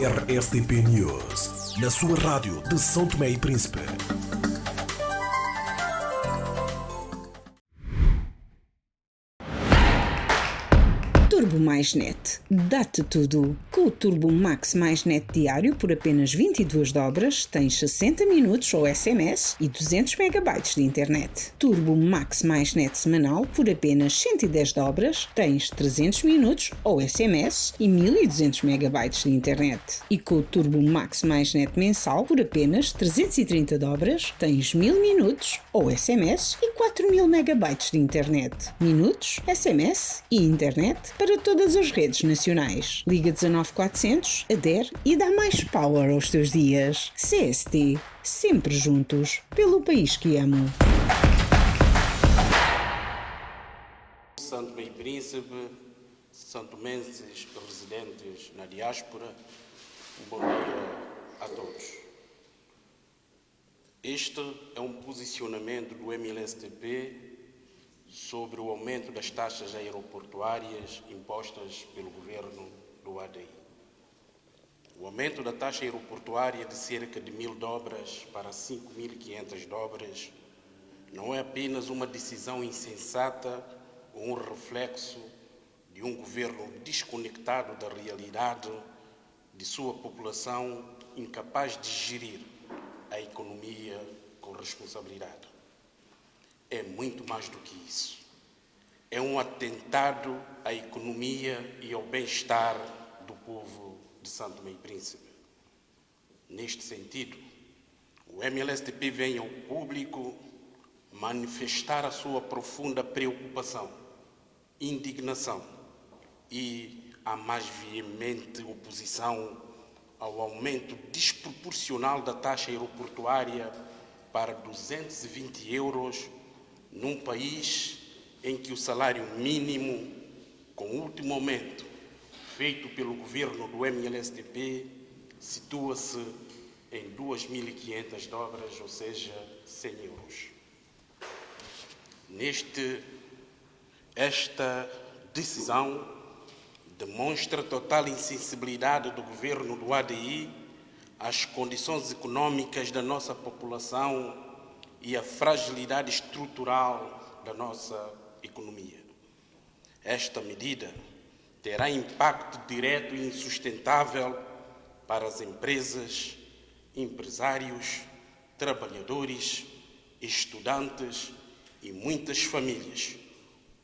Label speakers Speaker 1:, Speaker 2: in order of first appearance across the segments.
Speaker 1: RSTP News, na sua rádio de São Tomé e Príncipe.
Speaker 2: Turbo Mais Net. Dá-te tudo. Com o Turbo Max Mais Net diário por apenas 22 dobras, tens 60 minutos ou SMS e 200 megabytes de internet. Turbo Max Mais Net semanal por apenas 110 dobras, tens 300 minutos ou SMS e 1200 megabytes de internet. E com o Turbo Max Mais Net mensal por apenas 330 dobras, tens 1000 minutos ou SMS e 4000 megabytes de internet. Minutos, SMS e internet para todas as redes nacionais. Liga 19400, adere e dá mais power aos teus dias. CST, sempre juntos, pelo país que amo.
Speaker 3: São Tomé e Príncipe, santomenses residentes na diáspora, bom dia a todos. Este é um posicionamento do MLSTP sobre o aumento das taxas aeroportuárias impostas pelo governo do ADI. O aumento da taxa aeroportuária de cerca de 1000 dobras para 5500 dobras não é apenas uma decisão insensata ou um reflexo de um governo desconectado da realidade de sua população, incapaz de gerir a economia com responsabilidade. É muito mais do que isso. É um atentado à economia e ao bem-estar do povo de São Tomé e Príncipe. Neste sentido, o MLSTP vem ao público manifestar a sua profunda preocupação, indignação e a mais veemente oposição ao aumento desproporcional da taxa aeroportuária para 220 euros num país em que o salário mínimo, com o último aumento feito pelo governo do MLSTP, situa-se em 2.500 dobras, ou seja, 100 euros. Esta decisão demonstra total insensibilidade do governo do ADI às condições econômicas da nossa população e a fragilidade estrutural da nossa economia. Esta medida terá impacto direto e insustentável para as empresas, empresários, trabalhadores, estudantes e muitas famílias,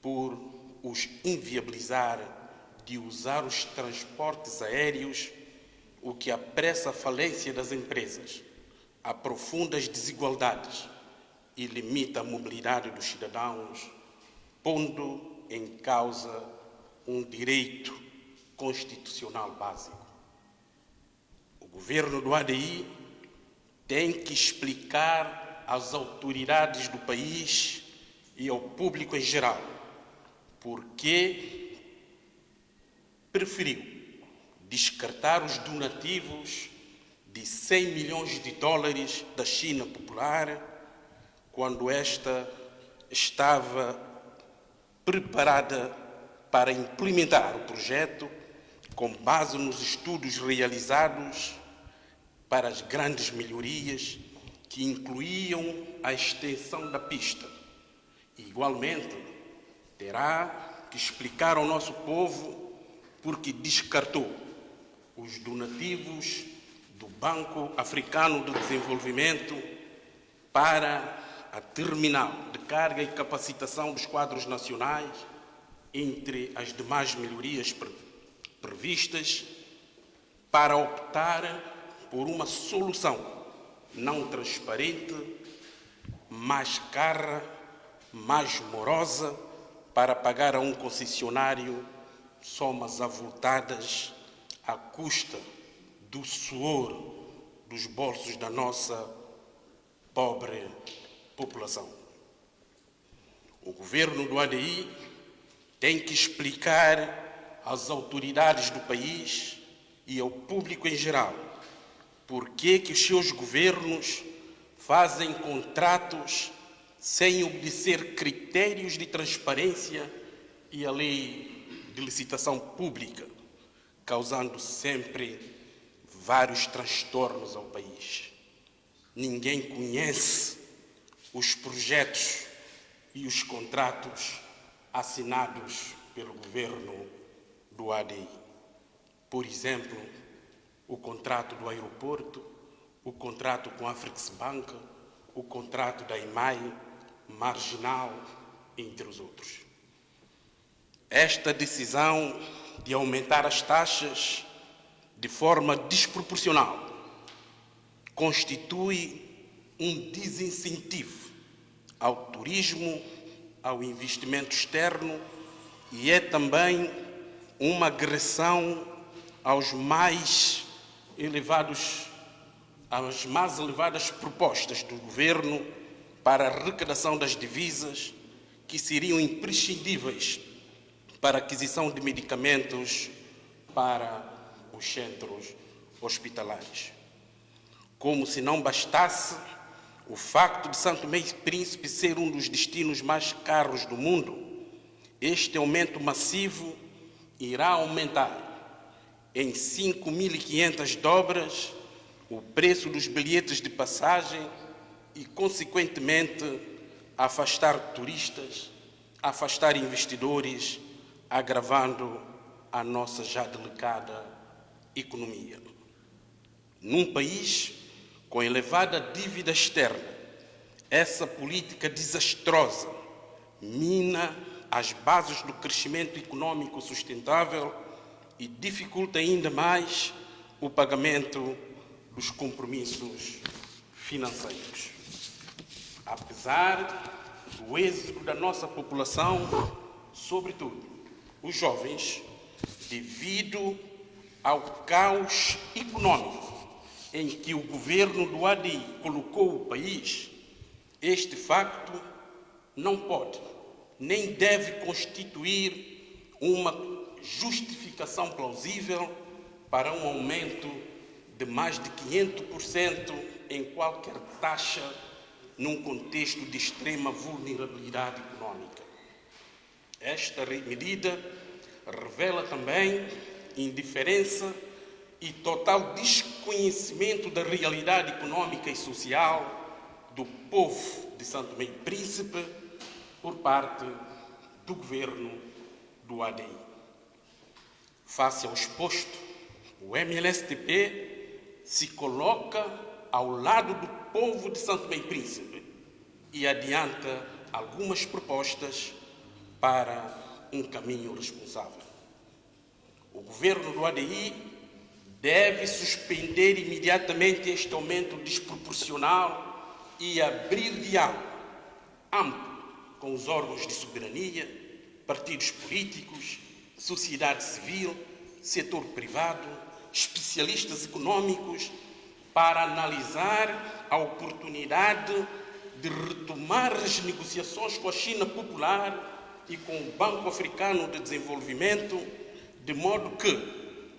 Speaker 3: por os inviabilizar de usar os transportes aéreos, o que apressa a falência das empresas, aprofunda as desigualdades e limita a mobilidade dos cidadãos, pondo em causa um direito constitucional básico. O governo do ADI tem que explicar às autoridades do país e ao público em geral por que preferiu descartar os donativos de 100 milhões de dólares da China Popular quando esta estava preparada para implementar o projeto com base nos estudos realizados para as grandes melhorias que incluíam a extensão da pista. E, igualmente, terá que explicar ao nosso povo porque descartou os donativos do Banco Africano de Desenvolvimento para a terminal de carga e capacitação dos quadros nacionais, entre as demais melhorias previstas, para optar por uma solução não transparente, mais cara, mais morosa, para pagar a um concessionário somas avultadas à custa do suor dos bolsos da nossa pobre população. O governo do ADI tem que explicar às autoridades do país e ao público em geral por que os seus governos fazem contratos sem obedecer critérios de transparência e a lei de licitação pública, causando sempre vários transtornos ao país. Ninguém conhece os projetos e os contratos assinados pelo governo do ADI. Por exemplo, o contrato do aeroporto, o contrato com a Afrixbank, o contrato da IMAI, Marginal, entre os outros. Esta decisão de aumentar as taxas de forma desproporcional constitui um desincentivo ao turismo, ao investimento externo e é também uma agressão às mais elevadas propostas do governo para a arrecadação das divisas que seriam imprescindíveis para a aquisição de medicamentos para os centros hospitalares. Como se não bastasse o facto de São Tomé e Príncipe ser um dos destinos mais caros do mundo, este aumento massivo irá aumentar em 5.500 dobras o preço dos bilhetes de passagem e, consequentemente, afastar turistas, afastar investidores, agravando a nossa já delicada economia. Num país com elevada dívida externa, essa política desastrosa mina as bases do crescimento econômico sustentável e dificulta ainda mais o pagamento dos compromissos financeiros. Apesar do êxodo da nossa população, sobretudo os jovens, devido ao caos econômico em que o governo do ADI colocou o país, este facto não pode nem deve constituir uma justificação plausível para um aumento de mais de 500% em qualquer taxa num contexto de extrema vulnerabilidade econômica. Esta medida revela também indiferença e total desconhecimento da realidade econômica e social do povo de São Tomé e Príncipe por parte do governo do ADI. Face ao exposto, o MLSTP se coloca ao lado do povo de São Tomé e Príncipe e adianta algumas propostas para um caminho responsável. O governo do ADI deve suspender imediatamente este aumento desproporcional e abrir diálogo amplo com os órgãos de soberania, partidos políticos, sociedade civil, setor privado, especialistas econômicos, para analisar a oportunidade de retomar as negociações com a China Popular e com o Banco Africano de Desenvolvimento, de modo que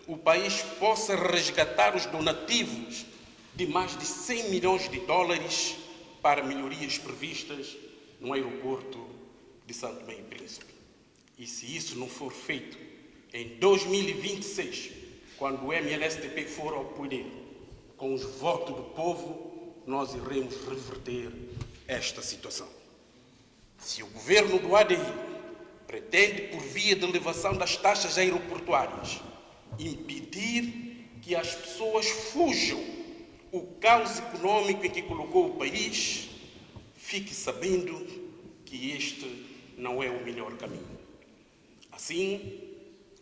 Speaker 3: o país possa resgatar os donativos de mais de 100 milhões de dólares para melhorias previstas no aeroporto de São Tomé e Príncipe. E se isso não for feito em 2026, quando o MLSTP for ao poder, com os votos do povo, nós iremos reverter esta situação. Se o governo do ADI pretende, por via de elevação das taxas aeroportuárias, impedir que as pessoas fujam o caos econômico em que colocou o país, fique sabendo que este não é o melhor caminho. Assim,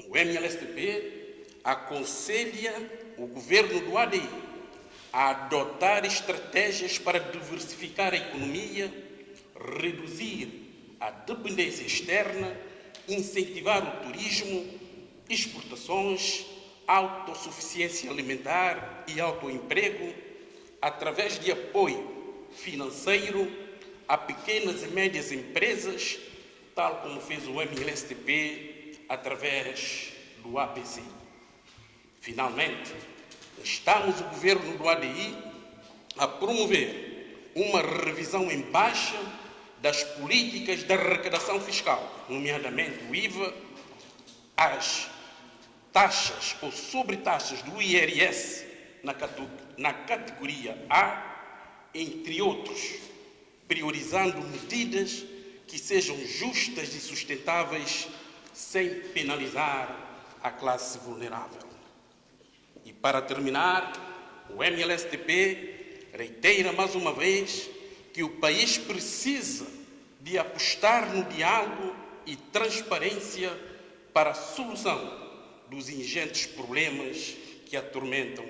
Speaker 3: o MLSTP aconselha o governo do ADI a adotar estratégias para diversificar a economia, reduzir a dependência externa, incentivar o turismo, exportações, autossuficiência alimentar e autoemprego, através de apoio financeiro a pequenas e médias empresas, tal como fez o MLSTP através do APC. Finalmente, instamos o governo do ADI a promover uma revisão em baixa das políticas de arrecadação fiscal, nomeadamente o IVA, as taxas ou sobretaxas do IRS na categoria A, entre outros, priorizando medidas que sejam justas e sustentáveis sem penalizar a classe vulnerável. E para terminar, o MLSTP reitera mais uma vez que o país precisa de apostar no diálogo e transparência para a solução dos ingentes problemas que atormentam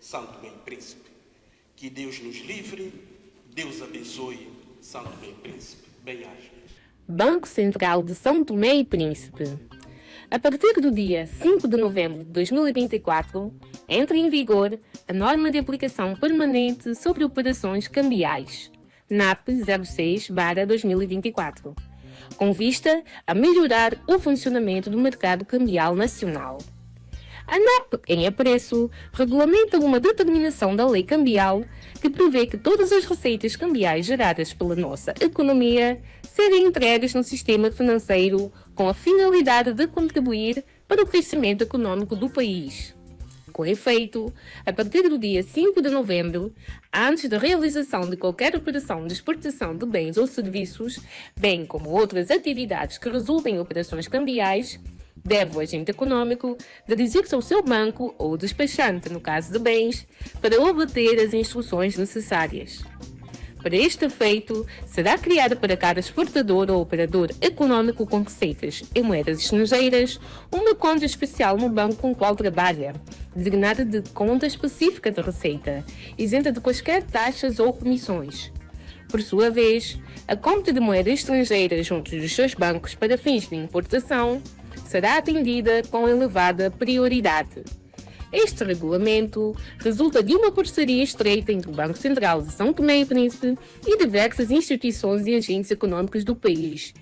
Speaker 3: São Tomé e Príncipe. Que Deus nos livre, Deus abençoe São Tomé e Príncipe. Bem-aja.
Speaker 4: Banco Central de São Tomé e Príncipe. A partir do dia 5 de novembro de 2024, entra em vigor a norma de aplicação permanente sobre operações cambiais, NAP 06/2024, com vista a melhorar o funcionamento do mercado cambial nacional. A NAP, em apreço, regulamenta uma determinação da lei cambial que prevê que todas as receitas cambiais geradas pela nossa economia serem entregues no sistema financeiro com a finalidade de contribuir para o crescimento econômico do país. Com efeito, a partir do dia 5 de novembro, antes da realização de qualquer operação de exportação de bens ou serviços, bem como outras atividades que resultem em operações cambiais, deve o agente econômico dirigir-se ao seu banco ou despachante, no caso de bens, para obter as instruções necessárias. Para este efeito, será criada para cada exportador ou operador econômico com receitas em moedas estrangeiras uma conta especial no banco com o qual trabalha, designada de conta específica de receita, isenta de quaisquer taxas ou comissões. Por sua vez, a conta de moeda estrangeira junto dos seus bancos para fins de importação será atendida com elevada prioridade. Este regulamento resulta de uma parceria estreita entre o Banco Central de São Tomé e Príncipe e diversas instituições e agentes econômicos do país.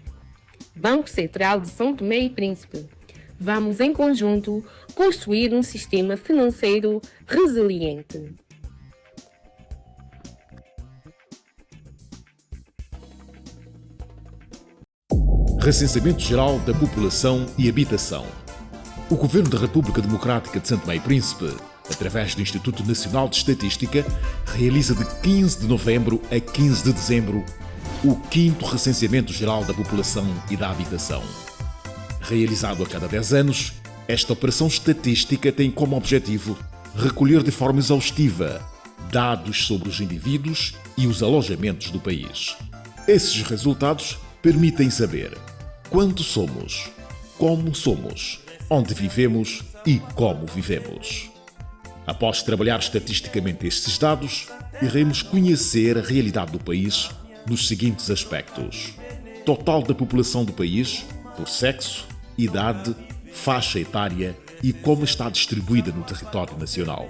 Speaker 4: Banco Central de São Tomé e Príncipe. Vamos, em conjunto, construir um sistema financeiro resiliente.
Speaker 1: Recenseamento Geral da População e Habitação. O Governo da República Democrática de São Tomé e Príncipe, através do Instituto Nacional de Estatística, realiza de 15 de novembro a 15 de dezembro o 5º Recenseamento Geral da População e da Habitação. Realizado a cada 10 anos, esta operação estatística tem como objetivo recolher de forma exaustiva dados sobre os indivíduos e os alojamentos do país. Esses resultados permitem saber quanto somos, como somos, onde vivemos e como vivemos. Após trabalhar estatisticamente estes dados, iremos conhecer a realidade do país nos seguintes aspectos: total da população do país, por sexo, idade, faixa etária e como está distribuída no território nacional.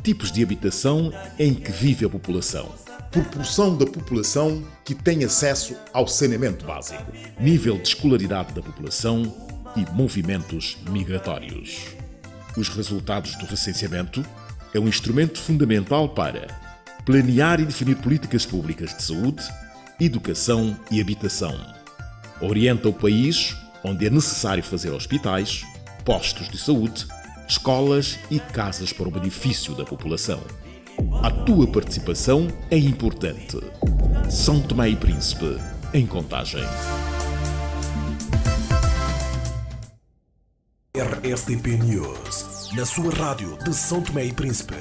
Speaker 1: Tipos de habitação em que vive a população.
Speaker 5: Proporção da população que tem acesso ao saneamento básico.
Speaker 1: Nível de escolaridade da população e movimentos migratórios. Os resultados do recenseamento é um instrumento fundamental para planear e definir políticas públicas de saúde, educação e habitação. Orienta o país onde é necessário fazer hospitais, postos de saúde, escolas e casas para o benefício da população. A tua participação é importante. São Tomé e Príncipe, em Contagem.
Speaker 6: RSTP News, na sua rádio de São Tomé e Príncipe.